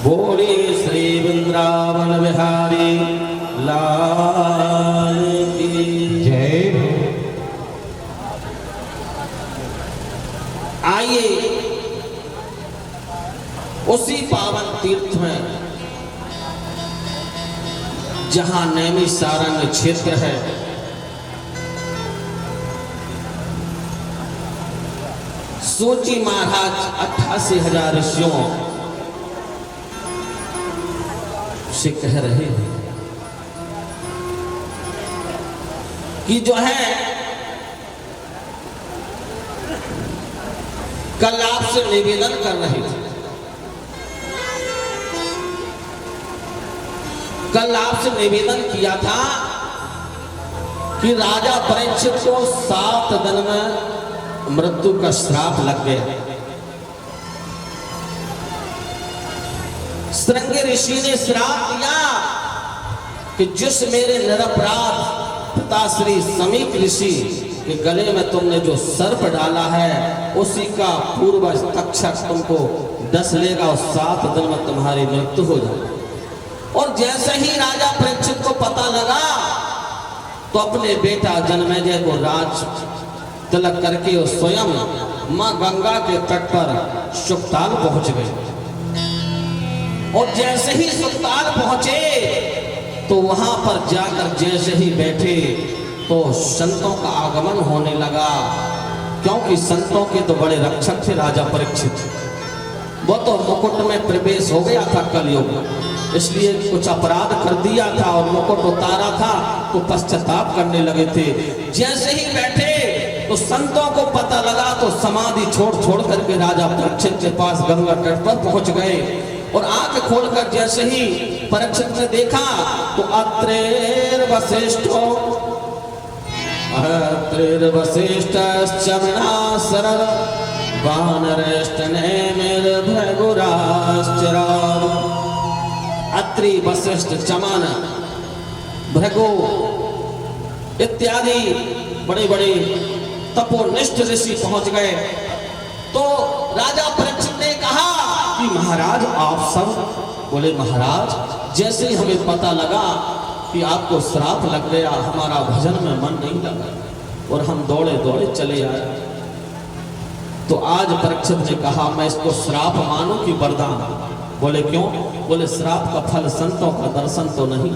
बोले श्री वृंदावन बिहारी लाल की जय। आइए उसी पावन तीर्थ में जहां नैमिषारण्य क्षेत्र है, सूची महाराज 88,000 ऋषियों से कह रहे हैं कि जो है कल आपसे निवेदन कर रहे थे, कल आपसे निवेदन किया था कि राजा परीक्षित को 7 दिन में मृत्यु का श्राप लग गया। श्रृंगी ऋषि ने श्राप दिया कि जिस मेरे निरपराध पिताश्री समीक ऋषि के गले में तुमने जो सर्प डाला है उसी का पूर्वज तक्षक तुमको डस लेगा और 7 दिन में तुम्हारी मृत्यु हो जाएगी। और जैसे ही राजा परीक्षित को पता लगा तो अपने बेटा जन्मेजय को राज तिलक करके वो स्वयं मां गंगा के तट पर सुखताल पहुंच गए। और जैसे ही सुखताल पहुंचे तो वहां पर जाकर जैसे ही बैठे तो संतों का आगमन होने लगा, क्योंकि संतों के तो बड़े रक्षक थे राजा परीक्षित। वो तो मुकुट में प्रवेश हो गया था कलयुग, इसलिए कुछ अपराध कर दिया था और मुकुट उतारा था तो पश्चाताप करने लगे थे। जैसे ही बैठे तो संतों को पता लगा तो समाधि छोड़ करके राजा परीक्षित के पास गंगा तट पर पहुंच गए। और आंख खोलकर जैसे ही परीक्षित ने देखा तो अत्रेर वशिष्ठो शरद वानरेष्ट नेमिर भृगुराश्चर। अत्रि वशिष्ठ चमन भृगु इत्यादि बड़े बड़े तपोनिष्ठ ऋषि पहुंच गए। तो राजा परीक्षित ने कहा कि महाराज आप सब। बोले महाराज जैसे ही हमें पता लगा कि आपको श्राप लग गया, हमारा भजन में मन नहीं लगा और हम दौड़े दौड़े चले आए। तो आज परीक्षित ने कहा मैं इसको श्राप मानूं कि वरदान। बोले क्यों? बोले श्राप का फल संतों का दर्शन तो नहीं,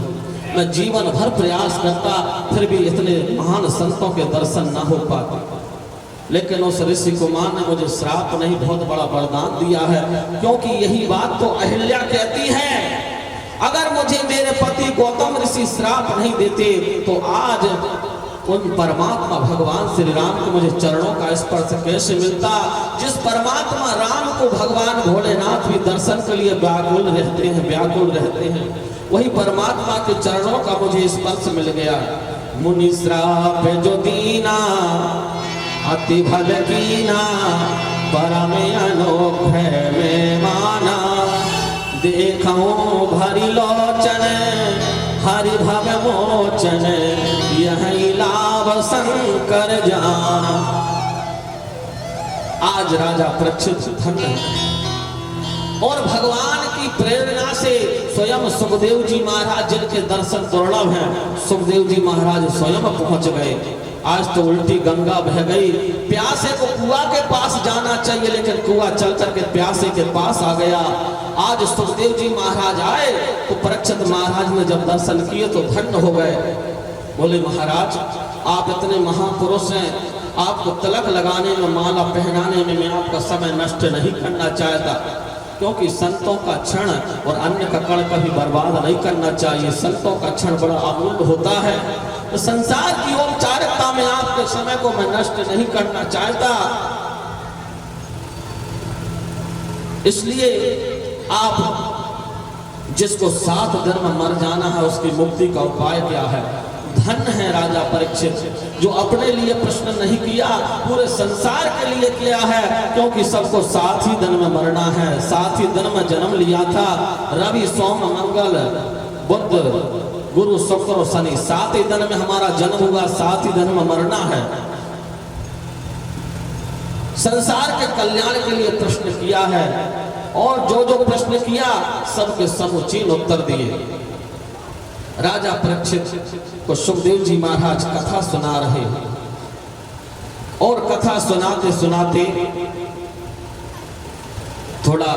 मैं जीवन भर प्रयास करता फिर भी इतने महान संतों के दर्शन ना हो पाते, लेकिन उस ऋषि कुमार ने मुझे श्राप नहीं बहुत बड़ा वरदान दिया है। क्योंकि यही बात तो अहिल्या कहती है, अगर मुझे मेरे पति गौतम ऋषि श्राप नहीं देते तो आज उन परमात्मा भगवान श्री राम को मुझे चरणों का स्पर्श कैसे मिलता। जिस परमात्मा राम को भगवान भोलेनाथ भी दर्शन के लिए व्याकुल रहते हैं, वही परमात्मा के चरणों का मुझे स्पर्श मिल गया। मुनि श्राप जो दीना अति भल कीना, परम अनोखे में माना। देखो भरी लोचन हरि भव मोचन, यही लाभ शंकर जाना। आज राजा परीक्षित धन्य है और भगवान की प्रेरणा से स्वयं सुखदेव जी महाराज जिनके दर्शन दुर्लभ हैं, सुखदेव जी महाराज स्वयं पहुंच गए। आज तो उल्टी गंगा बह गई, प्यासे को कुआं के पास जाना चाहिए लेकिन कुआं चल चल के प्यासे के पास आ गया। आज सुखदेव जी महाराज आए तो परीक्षित महाराज ने जब दर्शन किए तो धन्य हो गए। बोले महाराज आप इतने महापुरुष हैं, आपको तिलक लगाने में माला पहनाने में मैं आपका समय नष्ट नहीं करना चाहता, क्योंकि संतों का क्षण और अन्य का कण कभी बर्बाद नहीं करना चाहिए। संतों का क्षण बड़ा अमूल्य होता है, तो संसार की औपचारिकता में आपके समय को मैं नष्ट नहीं करना चाहता। इसलिए आप जिसको 7 दिन में मर जाना है उसकी मुक्ति का उपाय क्या है? धन्य है राजा परीक्षित जो अपने लिए प्रश्न नहीं किया, पूरे संसार के लिए किया है, क्योंकि सबको 7 ही दिन में मरना है। 7 ही दिन में जन्म लिया था। रवि सोम मंगल बुध गुरु शुक्र और शनि, 7 ही दिन में हमारा जन्म हुआ, 7 ही दिन में मरना है। संसार के कल्याण के लिए प्रश्न किया है। और जो जो प्रश्न किया सबके सब उचित उत्तर दिए। राजा परीक्षित को सुखदेव जी महाराज कथा सुना रहे और कथा सुनाते सुनाते थोड़ा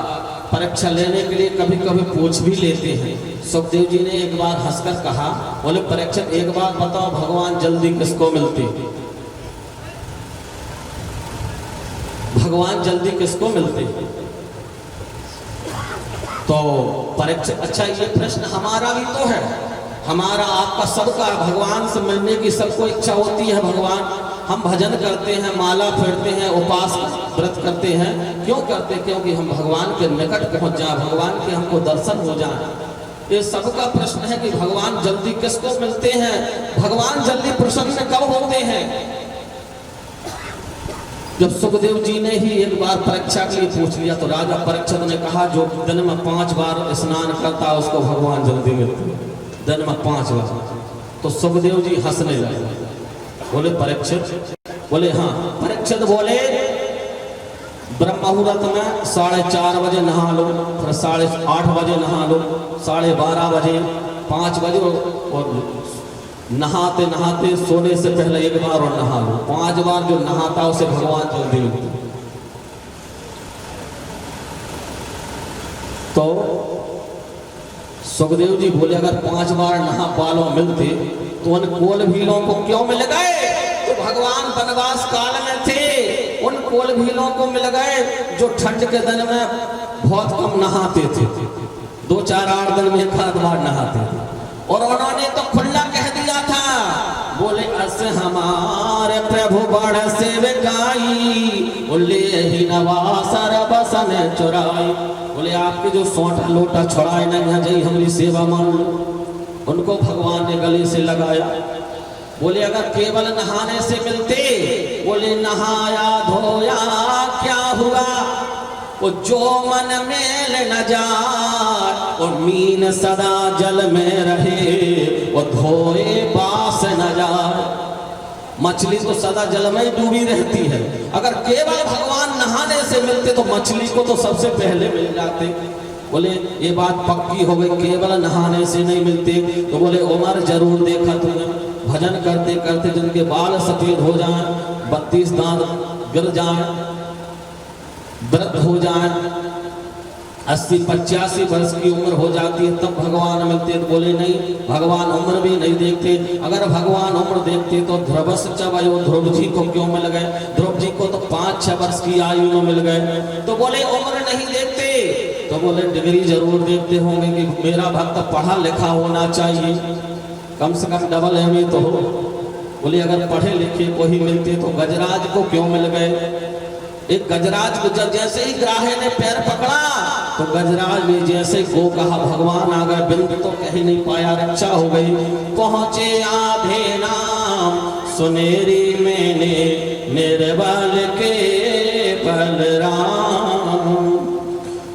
परीक्षा लेने के लिए कभी कभी पूछ भी लेते हैं। सुखदेव जी ने एक बार हंसकर कहा, बोले परीक्षित एक बात बताओ, भगवान जल्दी किसको मिलते? भगवान जल्दी किसको मिलते? तो परीक्षित, अच्छा ये प्रश्न हमारा भी तो है, हमारा आपका सबका भगवान से मिलने की सबको इच्छा होती है। भगवान हम भजन करते हैं, माला फेरते हैं, उपास व्रत करते हैं, क्यों करते? क्योंकि हम भगवान के निकट पहुंच जाए, भगवान के हमको दर्शन हो जाए। ये सबका प्रश्न है कि भगवान जल्दी किसको मिलते हैं, भगवान जल्दी प्रसन्न कब होते हैं। जब सुखदेव जी ने ही एक बार परीक्षा के लिए पूछ लिया तो राजा परीक्षित ने कहा, जो दिन में 5 बार स्नान करता उसको भगवान जल्दी मिलते हैं, दिन में 5 बार। तो सुखदेव जी हंसने लगे, बोले परीक्षित, बोले हाँ। परीक्षित बोले ब्रह्म मुहूर्त में 4:30 बजे नहा लो, फिर 8:30 बजे नहा लो, 12:30 बजे, 5 बजे, और नहाते नहाते सोने से पहले एक बार और नहा लो। 5 बार जो नहाता उसे भगवान जल्दी मिलते। तो सुखदेव जी बोले अगर 5 बार नहा पालो मिलते तो उन कोल भीलों को क्यों मिल गए? तो भगवान वनवास काल में थे, उन कोल भीलों को मिल गए जो ठंड के दिन में बहुत कम नहाते थे, 2-4-8 दिन में 1 बार नहाते थे। और उन्होंने तो खुला कह दिया था, बोले अस हमारे प्रभु बड़ सेवकाई, बोले ही नवासर बसन चुराई। बोले आपके जो सोटा लोटा छुड़ाए ना, यहाँ जाई हमारी सेवा मान लो। उनको भगवान ने गले से लगाया। बोले अगर केवल नहाने से मिलते, बोले नहाया धोया क्या हुआ, वो जो मन मेल न जाए, और मीन सदा जल में रहे, वो धोए पास न जाए। मछली तो सदा जल में डूबी रहती है, अगर केवल भगवान नहाने से मिलते तो मछली को तो सबसे पहले मिल जाते। बोले ये बात पक्की हो गई, केवल नहाने से नहीं मिलते। तो बोले उमर जरूर देखा तुमने, भजन करते करते जिनके बाल सफेद हो जाएं, 32 दांत गिर जाएं, वृद्ध हो जाएं, 80-85 वर्ष की उम्र हो जाती है तब भगवान मिलते। तो बोले नहीं, भगवान उम्र भी नहीं देखते। अगर भगवान उम्र देखते तो ध्रुवस चवयो, ध्रुव जी को क्यों मिल गए? ध्रुव जी को तो 5-6 वर्ष की आयु में मिल गए। तो बोले उम्र नहीं देखते, तो बोले डिग्री जरूर देखते होंगे कि मेरा भक्त पढ़ा लिखा होना चाहिए, कम से कम डबल एमए तो हो। बोले अगर पढ़े लिखे को ही मिलते तो गजराज को क्यों मिल गए? एक गजराज को जैसे ही ग्राहे ने पैर पकड़ा तो गजराज ने जैसे को कहा भगवान आ गए, बिंदु तो कह ही नहीं पाया, रक्षा हो गई। पहुंचे आधे नाम सुनेरी मैंने निर्बल के बलराम।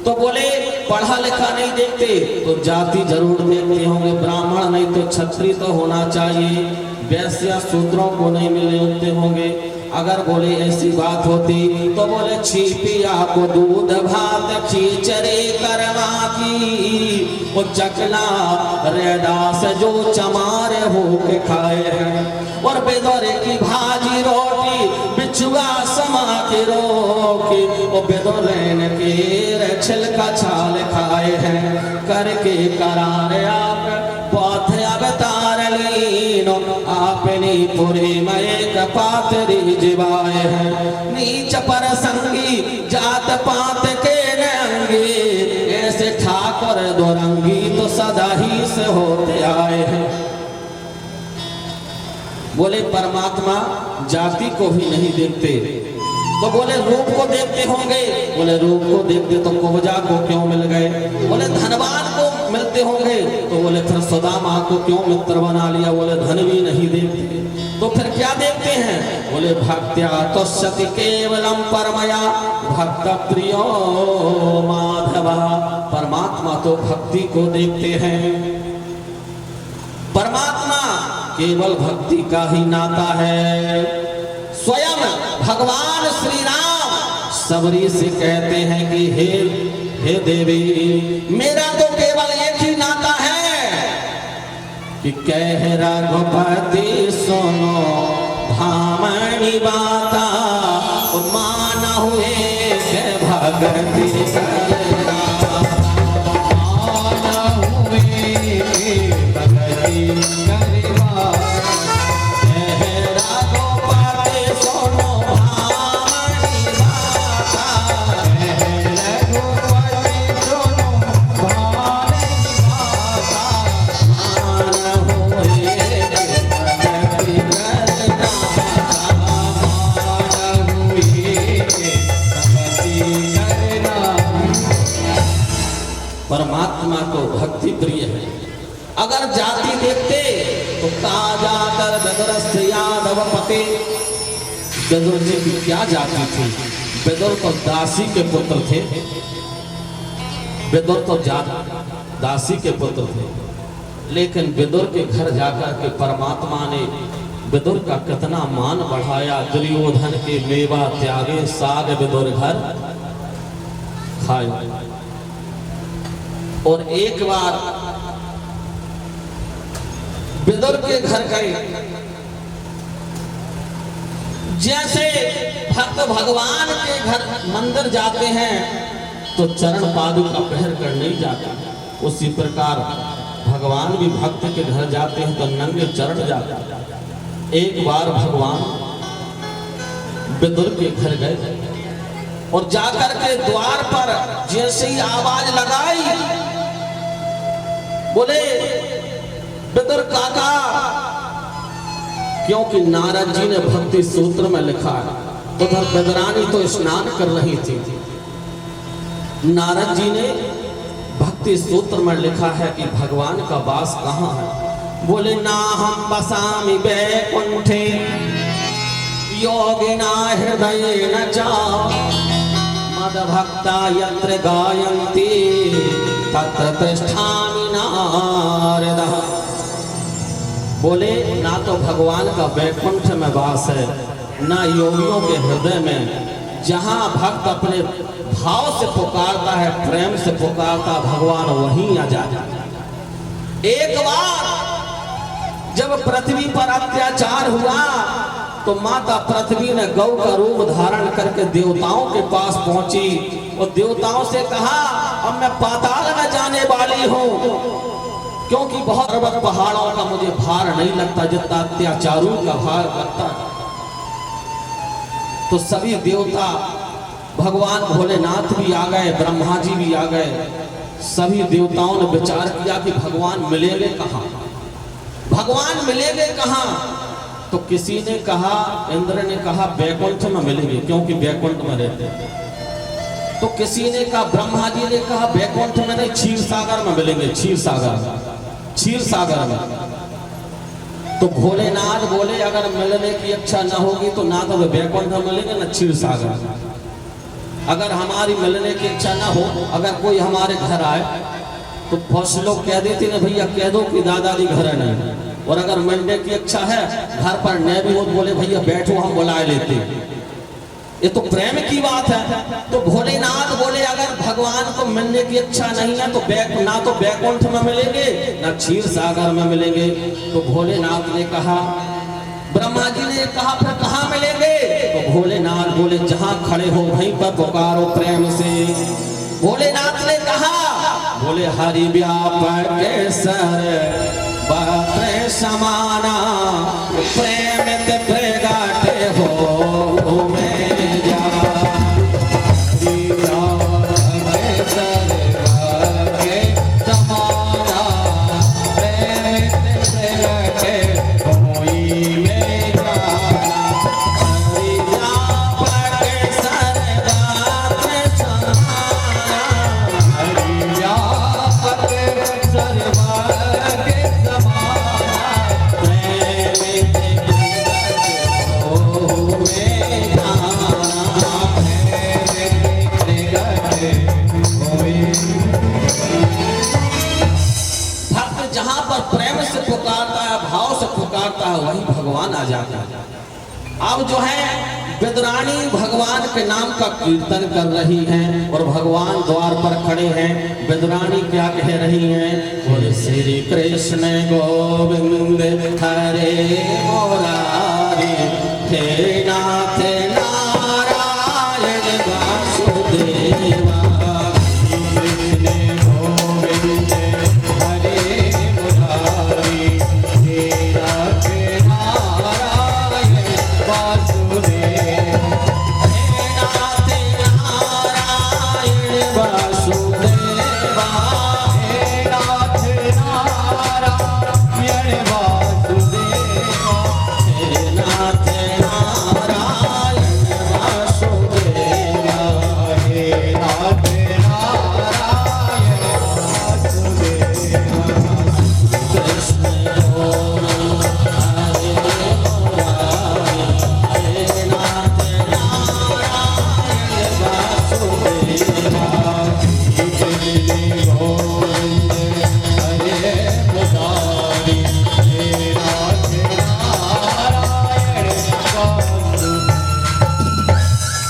तो बोले पढ़ा लिखा नहीं देखते तो जाति जरूर देखते होंगे, ब्राह्मण नहीं तो क्षत्रिय तो होना चाहिए, वैश्य शूद्रों को नहीं मिले होते होंगे। अगर बोले ऐसी बात होती तो बोले छिपिया को दूध भात खींचरे करवा की, वो चकला रैदास जो चमारे हो के खाए हैं, और बेदरे की भाजी रोटी बिछुआ समा के रोकी, वो बेदोरैन के छिलका छाल खाए हैं। करके करार आप पौध अवतार लीनो, आपनी पुरी में एक पातरी जिवाए हैं। नीच पर संगी जात पात के नंगी, ऐसे ठाकुर दोरंगी तो सदा ही से होते आए हैं। बोले परमात्मा जाति को भी नहीं देखते, तो बोले रूप को देखते होंगे। बोले रूप को देखते तो कोबजा को क्यों मिल गए? बोले धनवान को मिलते होंगे। तो बोले फिर सुदामा को क्यों मित्र बना लिया? बोले धन भी नहीं देखते, तो फिर क्या देखते हैं? बोले भक्त्या तो सति केवलम परमया भक्त प्रियो माधवा। परमात्मा तो भक्ति को देखते हैं, परमात्मा केवल भक्ति का ही नाता है। स्वयं भगवान श्री राम सबरी से कहते हैं कि हे हे देवी मेरा तो केवल एक ही नाता है कि कह रघुपति सुनो भामनी बाता मान हुए के भगति करना मान हुए के भगति करना कह रघुपति सुनो भामनी बाता कह रघुपति सुनो भामनी बाता मान हुए के भगति करना परमात्मा को भक्ति प्रिय है। अगर जाति देखते तो काजातर बेदरस्य यादव पते, बेदुर जी की क्या जाति थी? बेदुर तो दासी के पुत्र थे, बेदुर तो दासी के पुत्र थे। लेकिन बेदुर के घर जाकर के परमात्मा ने बेदुर का कितना मान बढ़ाया। दुर्योधन के मेवा त्यागे साग बेदुर घर खाए। और एक बार बेदुर के घर गए, जैसे भक्त भगवान के घर मंदिर जाते हैं तो चरण पादुका पहन कर नहीं जाते, उसी प्रकार भगवान भी भक्त के घर जाते हैं तो नंगे चरण जाते हैं। एक बार भगवान बेदुर के घर गए और जाकर के द्वार पर जैसे ही आवाज लगाई, बोले बेदुर काका, क्योंकि नारद जी ने भक्ति सूत्र में लिखा है। उधर बेदरानी तो स्नान कर रही थी, नारद जी ने भक्ति सूत्र में लिखा है कि भगवान का वास कहाँ है। बोले ना हम बसामि बैकुंठे योगिना हृदय न चा मद भक्ता यत्र गायन्ति तत्र तिष्ठामि नारद। बोले ना तो भगवान का बैकुंठ में वास है, ना योगियों के हृदय में। जहां भक्त अपने भाव से पुकारता है, प्रेम से पुकारता, भगवान वहीं आ जाता है। एक बार जब पृथ्वी पर अत्याचार हुआ तो माता पृथ्वी ने गौ का रूप धारण करके देवताओं के पास पहुंची और देवताओं से कहा अब मैं पाताल में जाने वाली हूं, क्योंकि बहुत पर्वत पहाड़ों का मुझे भार नहीं लगता जितना अत्याचारों का भार लगता है। तो सभी देवता, भगवान भोलेनाथ भी आ गए, ब्रह्मा जी भी आ गए। सभी देवताओं ने विचार किया कि भगवान मिलेंगे कहाँ, भगवान मिलेंगे कहाँ। तो किसी ने कहा, इंद्र ने कहा बैकुंठ में मिलेंगे, क्योंकि बैकुंठ में रहते हैं। तो किसी ने कहा, ब्रह्मा जी ने कहा बैकुंठ में नहीं, क्षीर सागर में मिलेंगे, क्षीर सागर में। तो भोलेनाथ बोले अगर मिलने की इच्छा न होगी तो ना तो बैकुंठ में मिलेंगे ना क्षीर सागर। अगर हमारी मिलने की इच्छा ना हो, अगर कोई हमारे घर आए तो बहुत से लोग कह देते ना भैया कह दो कि दादाजी घर है नहीं, और अगर मिलने की इच्छा है घर पर न भी हो तो बोले भैया बैठो हम बुला लेते। ये तो प्रेम की बात है। तो भोलेनाथ बोले अगर भगवान को मिलने की इच्छा नहीं है तो ना तो बैकुंठ में मिलेंगे ना क्षीर सागर में मिलेंगे। तो भोलेनाथ ने कहा, ब्रह्मा जी ने कहा फिर कहाँ मिलेंगे? तो भोलेनाथ बोले जहां खड़े हो वहीं पर पुकारो प्रेम से। भोलेनाथ ने कहा, बोले हरि व्यापक केसर बात्रे समाना प्रेम ते प्रेगाटे हो में जा वहीं भगवान आ जाता है। अब जो है विदुरानी भगवान के नाम का कीर्तन कर रही हैं और भगवान द्वार पर खड़े हैं। विदुरानी क्या कह रही हैं? बोले श्री कृष्ण गोविंद हरे मुरारी, हे नाथ नारायण वासुदेवा।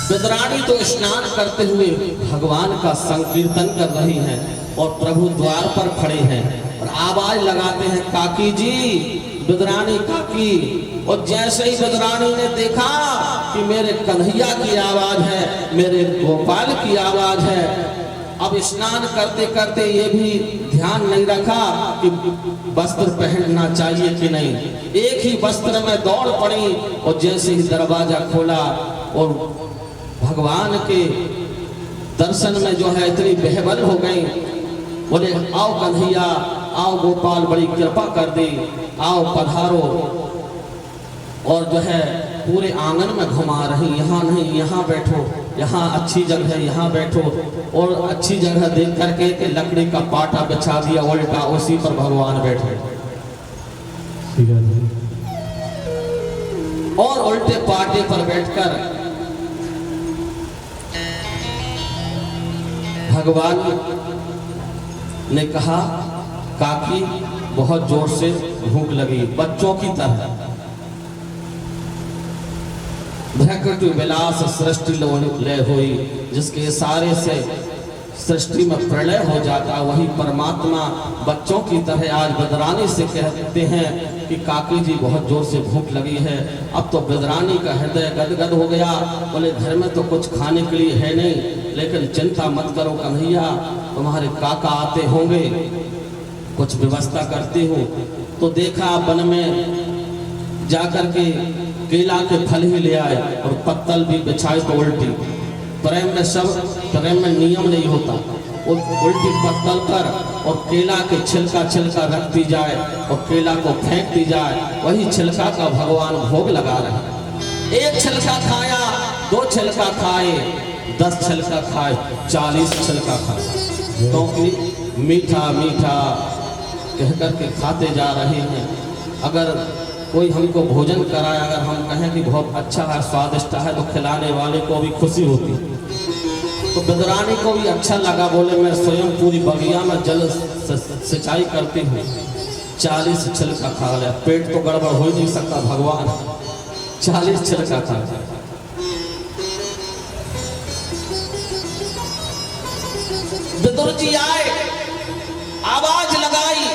विदुरानी तो स्नान करते हुए भगवान का संकीर्तन कर रही हैं और प्रभु द्वार पर खड़े हैं और आवाज लगाते हैं, काकी जी, विदुरानी काकी। और जैसे ही विदुरानी ने देखा कि मेरे कन्हैया की आवाज है, मेरे गोपाल की आवाज है, अब स्नान करते करते ये भी ध्यान नहीं रखा कि वस्त्र पहनना चाहिए कि नहीं। एक ही वस्त्र में दौड़ पड़ी और जैसे ही दरवाजा खोला और भगवान के दर्शन में जो है इतनी बेहबल हो गई। बोले आओ कन्हैया, आओ गोपाल, बड़ी कृपा कर दी, आओ पधारो। और जो है पूरे आंगन में घुमा रही, यहाँ नहीं, यहाँ बैठो, यहाँ अच्छी जगह है, यहाँ बैठो। और अच्छी जगह देख करके कि लकड़ी का पाटा बिछा दिया उल्टा, उसी पर भगवान बैठे और उल्टे पाटे पर बैठकर भगवान ने कहा, काकी बहुत जोर से भूख लगी, बच्चों की तरह। भ्रकटु विलास सृष्टि लय हुई, जिसके इशारे से सृष्टि में प्रलय हो जाता, वही परमात्मा बच्चों की तरह आज विदुरानी से कहते हैं कि काकी जी बहुत जोर से भूख लगी है। अब तो विदुरानी का हृदय गदगद हो गया। बोले घर में तो कुछ खाने के लिए है नहीं, लेकिन चिंता मत करो कन्हैया, तुम्हारे काका आते होंगे, कुछ व्यवस्था करती हूँ। तो देखा वन में जाकर के केला के फल ही ले आए और पत्तल भी बिछाए तो उल्टी। प्रेम में सब, प्रेम में नियम नहीं होता, उल्टी पत्तल पर और केला के छिलका छिलका रख दी जाए और केला को फेंक दी जाए, वही छिलका का भगवान भोग लगा रहे। एक छिलका खाया, दो छिलका खाए, 10 छिलका खाए, 40 छिलका खाए, क्योंकि मीठा मीठा कह करके खाते जा रहे हैं। अगर कोई हमको भोजन कराए, अगर हम कहें कि बहुत अच्छा है, स्वादिष्ट है, तो खिलाने वाले को भी खुशी होती। तो विदुरानी को भी अच्छा लगा। बोले मैं स्वयं पूरी बगिया में जल सिंचाई करती हूँ, 40 छिलका खा लिया। पेट तो गड़बड़ हो ही नहीं सकता, भगवान 40 छिलका खा लिया। विदुर जी आए, आवाज लगाई,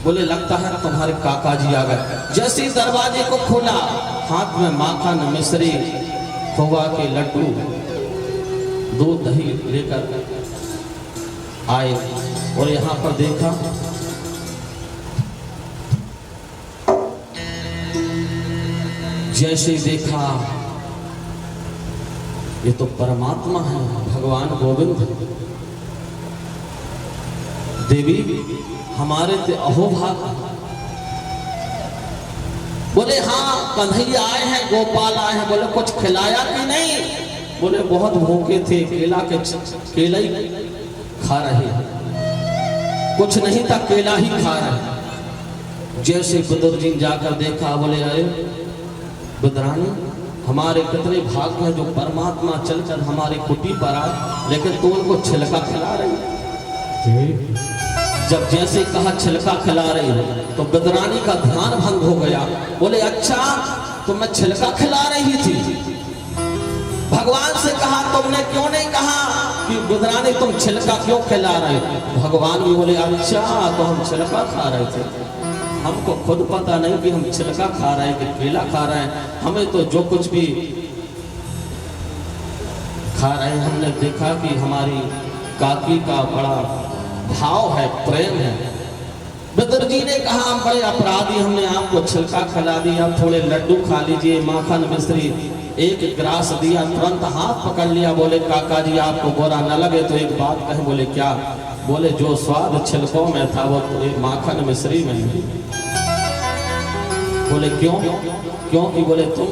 बोले लगता है तुम्हारे काका जी आ गए। जैसे ही दरवाजे को खोला, हाथ में माखन, मिश्री, खोवा के लड्डू, दूध दही लेकर आए और यहाँ पर देखा जैसे देखा ये तो परमात्मा है, भगवान गोविंद। देवी हमारे ते अहोभाग। बोले हाँ कन्हैया आए हैं, गोपाल आए हैं। बोले कुछ खिलाया कि नहीं? बोले बहुत भूखे थे, केला ही खा रहे, कुछ नहीं था, केला ही खा रहे। जैसे विदुर जी जाकर देखा, बोले अरे विदुरानी, हमारे कितने भाग हैं जो परमात्मा चलकर हमारी कुटी पर आए, लेकिन तू उनको छिलका खिला रही। जब जैसे कहा छिलका खिला रही हो तो विदुरानी का ध्यान भंग हो गया। बोले अच्छा तो मैं छिलका खिला रही थी। भगवान से कहा तुमने क्यों नहीं कहा कि गुजरानी तुम छिलका क्यों खिला रहे? भगवान भी बोले अच्छा तो हम छिलका खा रहे थे, हमको खुद पता नहीं कि हम छिलका खा रहे हैं कि केला खा रहे हैं। हमें तो जो कुछ भी खा रहे हैं हमने देखा कि हमारी काकी का बड़ा भाव है, प्रेम है। विदुर जी ने कहा हम बड़े अपराधी, हमने आपको छिलका खिला दिया, थोड़े लड्डू खा लीजिए, माखन मिश्री एक ग्रास दिया, तुरंत हाथ पकड़ लिया। बोले काका जी आपको बुरा न लगे तो एक बात कहें। बोले क्या? बोले जो स्वाद छिलकों में था वो तो माखन मिश्री में नहीं। बोले क्यों? क्योंकि बोले तुम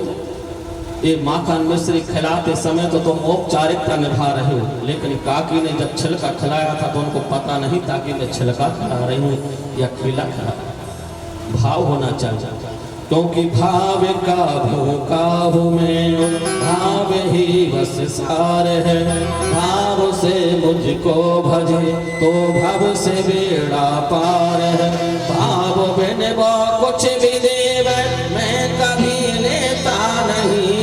ये माखन मिश्री खिलाते समय तो तुम औपचारिकता निभा रहे हो, लेकिन काकी ने जब छिलका खिलाया था तो उनको पता नहीं था कि मैं छिलका खिला रही हूँ या केला खिला। भाव होना चाहिए, क्योंकि भाव का भूकाव में भाव ही बस सार है। भाव से मुझको भजे तो भव से बेड़ा पार है। भाव बिन वो कुछ भी देव मैं कभी लेता नहीं।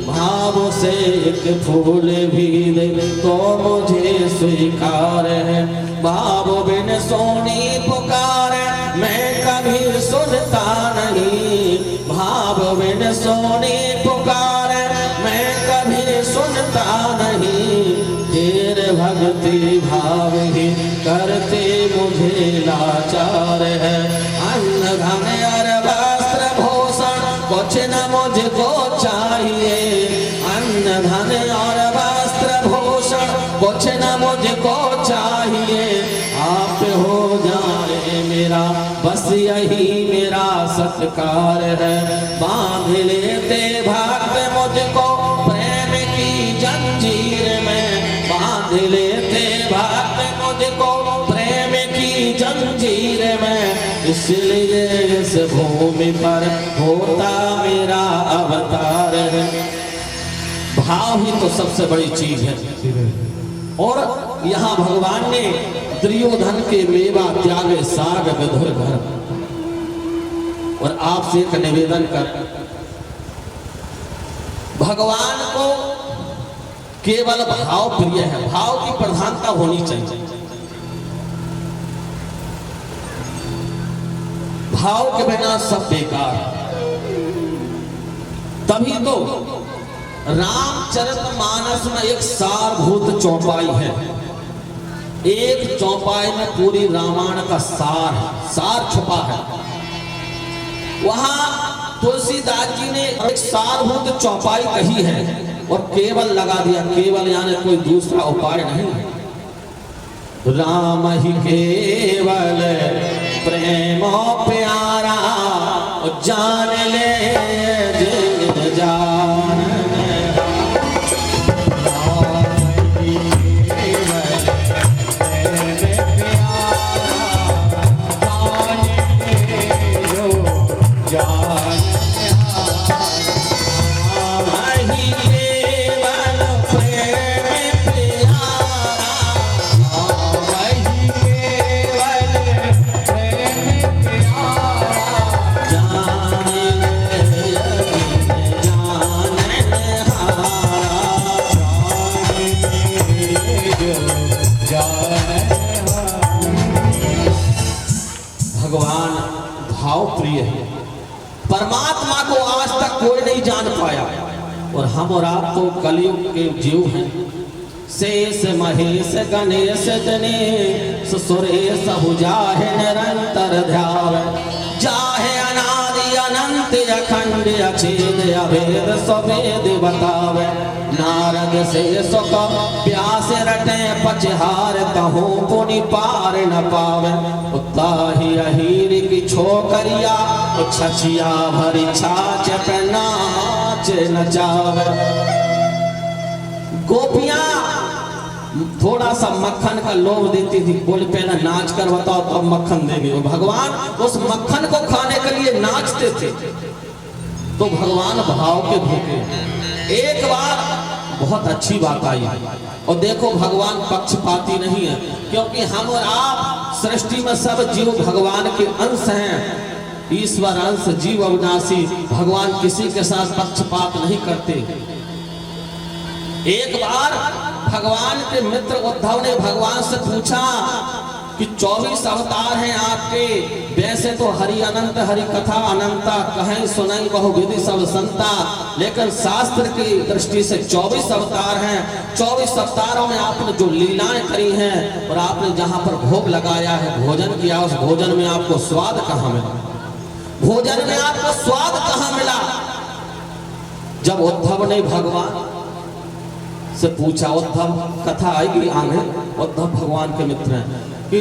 भाव से एक फूल भी दे तो मुझे स्वीकार है। भाव बिन सोनी पुकार मैं कभी सुनता नहीं। भाव बिन सोनी पुकार मैं कभी सुनता नहीं। तेरे भक्ति भाव ही करते मुझे लाचार है। अन्न धन और वस्त्र भूषण कुछ न मुझको चाहिए। अन्न धन और वस्त्र भूषण कुछ न मुझको चाहिए। आप हो जाए मेरा बस यही मेरा सत्कार है। बांध लेते भक्त मुझको प्रेम की जंजीर में। बांध लेते भक्त मुझको प्रेम की जंजीर में। इसलिए इस भूमि पर होता मेरा अवतार है। भाव ही तो सबसे बड़ी चीज है। और यहाँ भगवान ने दुर्योधन के मेवा त्यागे साग विधुर घर। और आपसे एक निवेदन कर, भगवान को केवल भाव प्रिय है, भाव की प्रधानता होनी चाहिए। भाव के बिना सब बेकार। तभी तो रामचरितमानस में एक सारभूत चौपाई है। एक चौपाई में पूरी रामायण का सार छुपा है। वहां तुलसीदास जी ने एक सारभूत चौपाई कही है और केवल लगा दिया। केवल यानी कोई दूसरा उपाय नहीं। राम ही केवल प्रेम प्यारा जान ले जिन जान। भगवान भाव प्रिय है। परमात्मा को आज तक कोई नहीं जान पाया और हम और आप तो कलयुग के जीव हैं। शेष महेश गणेश जनेश सुरेश जाहे निरंतर ध्यान। जाहे अनादि अनंत अखंड अछेद अभेद स्वभेद बतावे। नारद से सुख प्यास रटे पचहार कहूँ पुनि पार न पावे। उताही अहीर की छोकरिया छछिया भरी छाछ पे नाच नचावे। गोपियां थोड़ा सा मक्खन का लोभ देती थी। बोले पहले नाच कर बताओ तब मक्खन देंगे। भगवान उस मक्खन को खाने के लिए नाचते थे। तो भगवान भाव के भूखे। एक बार बहुत अच्छी बात आई और देखो भगवान पक्षपाती नहीं है, क्योंकि हम और आप सृष्टि में सब जीव भगवान के अंश हैं। ईश्वर अंश जीव अविनाशी, भगवान किसी के साथ पक्षपात नहीं करते। एक बार भगवान के मित्र उद्धव ने भगवान से पूछा कि 24 अवतार हैं आपके, वैसे तो हरि अनंत हरि कथा अनंता, कहें सुनाई बहुविधि सब संता, लेकिन शास्त्र की दृष्टि से 24 अवतार हैं। 24 अवतारों में आपने जो लीलाएं करी हैं और आपने जहां पर भोग लगाया है, भोजन किया, उस भोजन में आपको स्वाद कहां मिला? भोजन में आपको स्वाद कहां मिला? जब उद्धव ने भगवान से पूछा, उद्धव कथा आएगी आगे, उद्धव भगवान के मित्र हैं, कि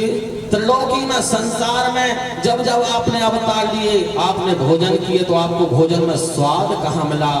त्रिलोकी में संसार में जब जब आपने अवतार लिए, आपने भोजन किए, तो आपको भोजन में स्वाद कहाँ मिला?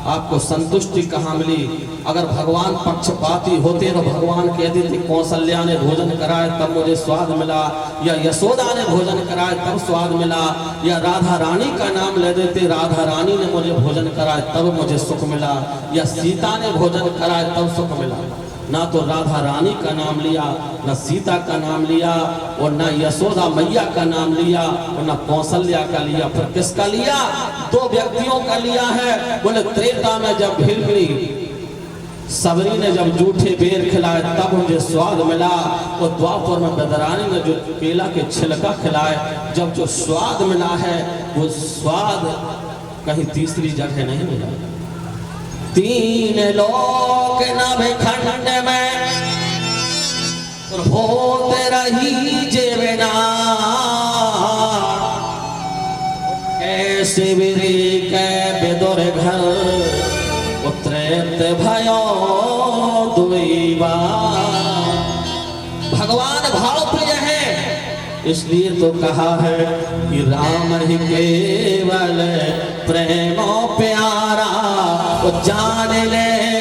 आपको संतुष्टि कहाँ मिली? अगर भगवान पक्षपाती होते तो भगवान कहते थे कौशल्या ने भोजन कराए तब मुझे स्वाद मिला, या यशोदा ने भोजन कराए तब स्वाद मिला, या राधा रानी का नाम ले देते, राधा रानी ने मुझे भोजन कराए तब मुझे सुख मिला, या सीता ने भोजन कराए तब सुख मिला। ना तो राधा रानी का नाम लिया, न सीता का नाम लिया, और न यशोदा मैया का नाम लिया, और न कौशल्या का लिया। फिर किसका लिया? 2 व्यक्तियों का लिया है। बोले त्रेता में जब भिलमिली सबरी ने जब जूठे बेर खिलाए तब मुझे स्वाद मिला, और द्वापर में बदरानी ने जो केला के छिलका खिलाए, जब जो स्वाद मिला है वो स्वाद कहीं तीसरी जगह नहीं मिला। 3 लोक नभखंड में होते रही जेवना, ऐसे विरे के बेदोर घर उतरेत भयो दुईबा। भगवान भाव प्रिय है, इसलिए तो कहा है कि राम ही केवल प्रेमो प्यारा, वो जान ले